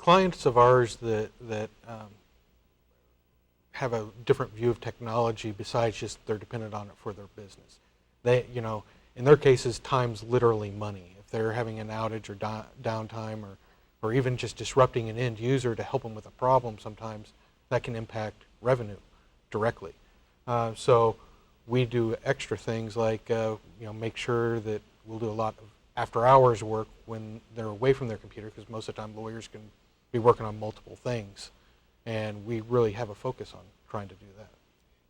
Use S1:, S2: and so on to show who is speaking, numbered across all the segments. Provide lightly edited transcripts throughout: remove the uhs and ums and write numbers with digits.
S1: clients of ours that have a different view of technology besides just they're dependent on it for their business. They, in their cases, time's literally money. If they're having an outage or downtime or even just disrupting an end user to help them with a problem, sometimes that can impact revenue directly. So we do extra things like make sure that we'll do a lot of after hours work when they're away from their computer, because most of the time lawyers can be working on multiple things, and we really have a focus on trying to do that.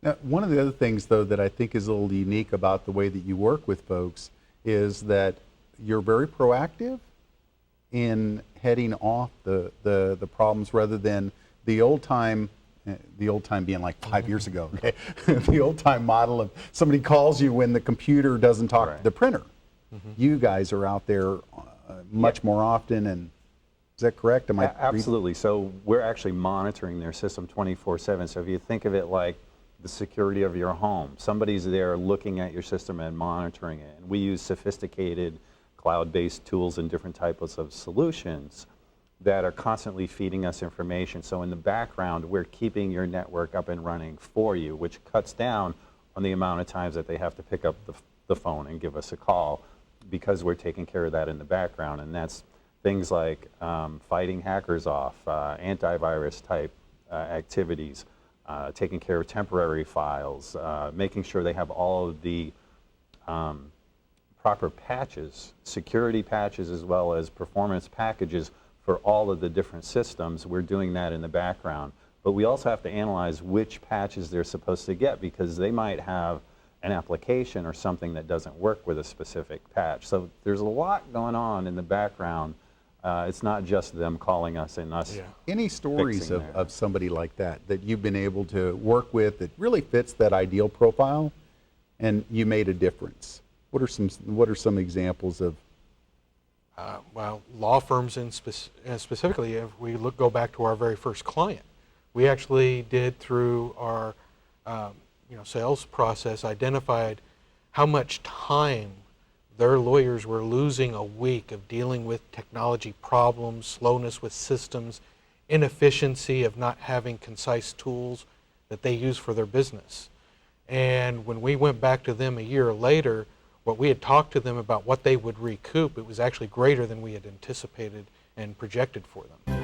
S2: Now, one of the other things, though, that I think is a little unique about the way that you work with folks is that you're very proactive in heading off the problems rather than the old time being like 5 years ago, okay? The old time model of somebody calls you when the computer doesn't talk to the printer. You guys are out there much more often, and is that correct? Am I
S3: absolutely. So we're actually monitoring their system 24/7. So if you think of it like the security of your home, somebody's there looking at your system and monitoring it. And we use sophisticated cloud-based tools and different types of solutions that are constantly feeding us information. So in the background, we're keeping your network up and running for you, which cuts down on the amount of times that they have to pick up the phone and give us a call, because we're taking care of that in the background. And that's things like fighting hackers off, antivirus type activities, taking care of temporary files, making sure they have all of the proper patches, security patches as well as performance packages for all of the different systems. We're doing that in the background. But we also have to analyze which patches they're supposed to get, because they might have an application or something that doesn't work with a specific patch. So there's a lot going on in the background. It's not just them calling us and us.
S2: Yeah. Any stories of somebody like that you've been able to work with that really fits that ideal profile and you made a difference? What are some examples of?
S1: Well, law firms specifically, if we go back to our very first client, we actually did through our sales process, identified how much time their lawyers were losing a week of dealing with technology problems, slowness with systems, inefficiency of not having concise tools that they use for their business. And when we went back to them a year later, what we had talked to them about what they would recoup, it was actually greater than we had anticipated and projected for them.